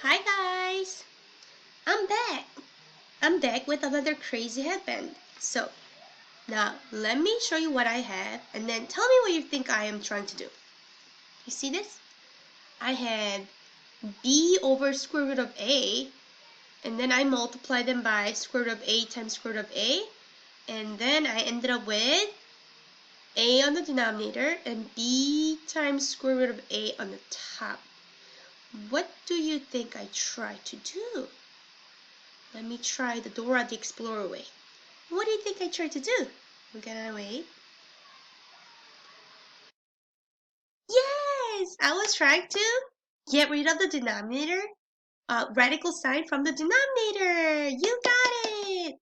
Hi guys! I'm back! I'm back with another crazy headband. So, now let me show you what I have and then tell me what you think I am trying to do. You see this? I had b over square root of a, and then I multiply them by square root of a times square root of a, and then I ended up with a on the denominator and b times square root of a on the top. What do you think I tried to do? Let me try the Dora the Explorer way. What do you think I tried to do? We're gonna wait. Yes! I was trying to get rid of the denominator, radical sign from the denominator. You got it!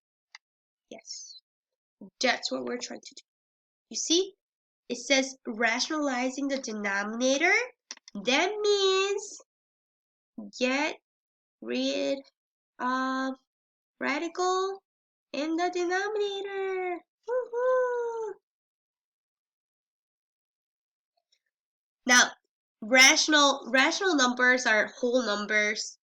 Yes, that's what we're trying to do. You see, it says rationalizing the denominator. That means get rid of radical in the denominator. Woohoo! Now, rational numbers are whole numbers.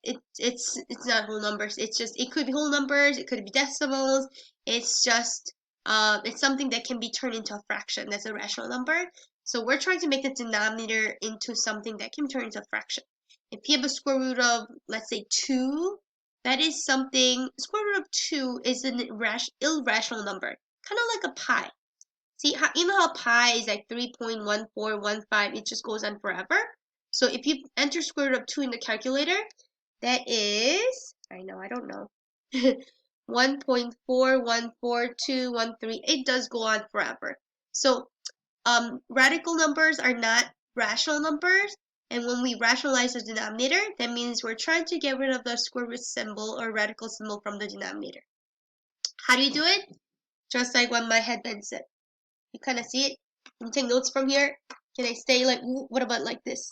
It's not whole numbers. It's just it could be whole numbers. It could be decimals. It's just it's something that can be turned into a fraction. That's a rational number. So we're trying to make the denominator into something that can turn into a fraction. If you have a square root of, let's say, 2, that is something. Square root of 2 is an irrational number, kind of like a pi. See, you know how pi is like 3.1415, it just goes on forever? So if you enter square root of 2 in the calculator, that is, I know, I don't know, 1.414213. It does go on forever. So radical numbers are not rational numbers, and when we rationalize the denominator, that means we're trying to get rid of the square root symbol or radical symbol from the denominator. How do you do it? Just like what my headband said. You kind of see it? Can you take notes from here? Can I stay like, what about like this?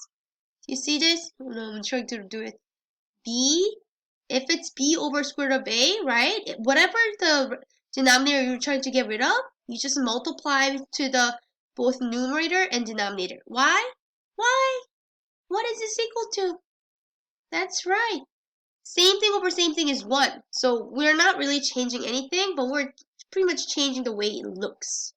Do you see this? Oh, no, I'm trying to do it. B, if it's b over square root of a, right? Whatever the denominator you're trying to get rid of, you just multiply to the both numerator and denominator. Why? Why? What is this equal to? That's right. Same thing over same thing is 1. So we're not really changing anything, but we're pretty much changing the way it looks.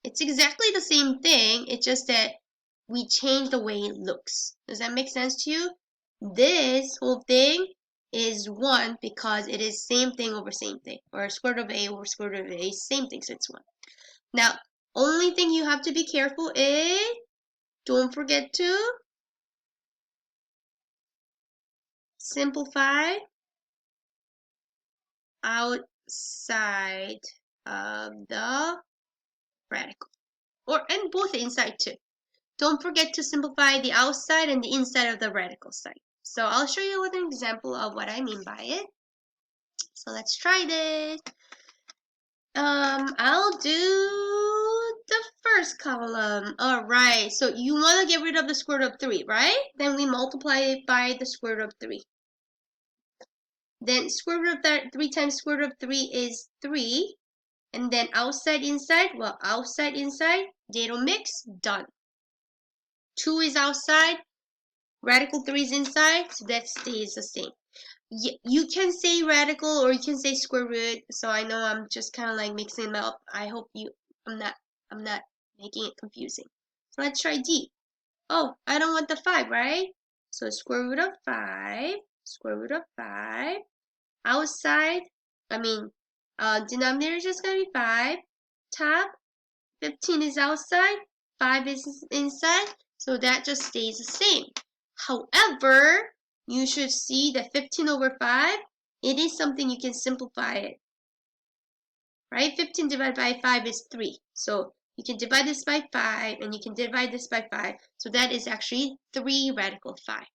It's exactly the same thing, it's just that we change the way it looks. Does that make sense to you? This whole thing is 1 because it is same thing over same thing, or square root of a over square root of a, same thing, so it's 1. Now, only thing you have to be careful is, don't forget to simplify outside of the radical, and both inside too. Don't forget to simplify the outside and the inside of the radical side. So I'll show you with an example of what I mean by it. So let's try this. I'll do the first column. Alright, so you want to get rid of the square root of 3, right? Then we multiply it by the square root of 3. Then square root of 3 times square root of 3 is 3. And then outside, inside, well, outside, inside, they don't mix, done. 2 is outside, radical 3 is inside, so that stays the same. You can say radical or you can say square root, so I know I'm just kind of like mixing them up. I hope I'm not making it confusing. So let's try D. Oh, I don't want the 5, right? So square root of 5, square root of 5, outside, denominator is just going to be 5, top, 15 is outside, 5 is inside, so that just stays the same. However, you should see that 15 over 5, it is something you can simplify it. Right? 15 divided by 5 is 3. So you can divide this by 5 and you can divide this by 5. So that is actually 3 radical 5.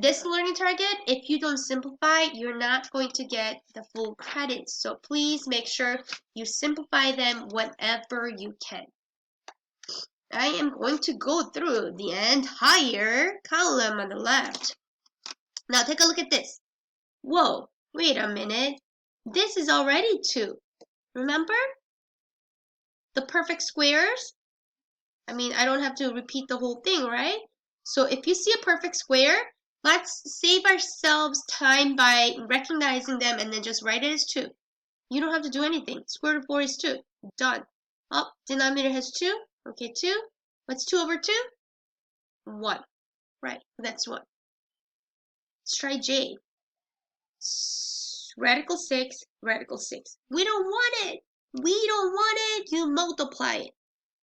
This learning target, if you don't simplify, you're not going to get the full credit. So please make sure you simplify them whenever you can. I am going to go through the entire column on the left. Now take a look at this. Whoa, wait a minute. This is already 2. Remember? The perfect squares? I don't have to repeat the whole thing, right? So if you see a perfect square, let's save ourselves time by recognizing them and then just write it as 2. You don't have to do anything. Square root of 4 is 2. Done. Oh, denominator has 2. Okay, 2. What's 2 over 2? 1. Right, that's 1. Let's try J. Radical 6, radical 6. We don't want it. We don't want it. You multiply it.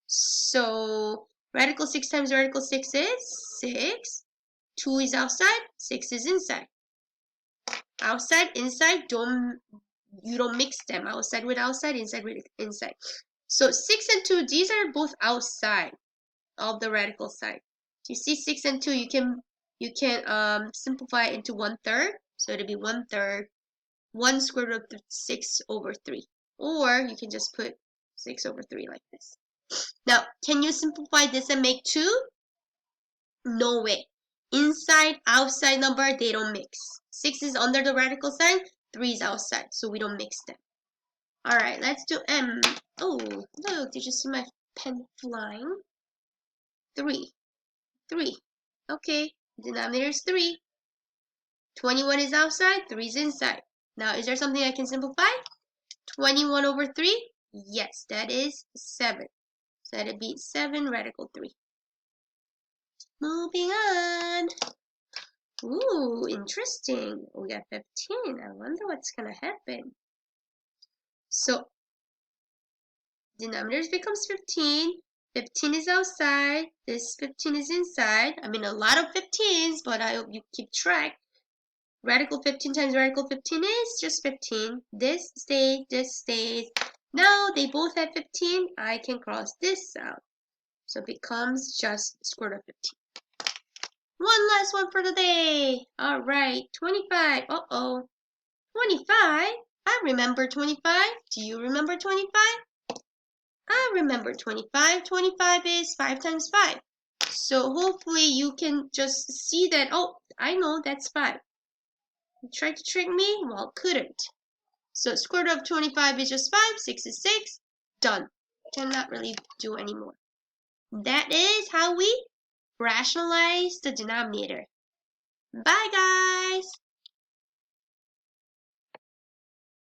So radical 6 times radical 6 is 6. 2 is outside, 6 is inside. Outside, inside, you don't mix them. Outside with outside, inside with inside. So 6 and 2, these are both outside of the radical sign. You see 6 and 2, you can simplify it into 1/3. So it'll be 1/3, 1 square root of 6 over 3. Or you can just put 6 over 3 like this. Now, can you simplify this and make 2? No way. Inside, outside number, they don't mix. 6 is under the radical sign, 3 is outside, so we don't mix them. All right, let's do M. Oh, look, did you see my pen flying? 3. 3. Okay, denominator is 3. 21 is outside, 3 is inside. Now, is there something I can simplify? 21 over 3? Yes, that is 7. So that'd be 7 radical 3. Moving on. Ooh, interesting. We got 15. I wonder what's going to happen. So, denominator becomes 15. 15 is outside. This 15 is inside. I mean, a lot of 15s, but I hope you keep track. Radical 15 times radical 15 is just 15. This stays, this stays. Now they both have 15. I can cross this out. So it becomes just square root of 15. One last one for the day. All right, 25. Uh-oh. 25? I remember 25. Do you remember 25? I remember 25. 25 is 5 times 5. So hopefully you can just see that, oh, I know that's 5. You tried to trick me? Well, couldn't. So square root of 25 is just 5. 6 is 6. Done. Cannot really do anymore. That is how we rationalize the denominator. Bye, guys!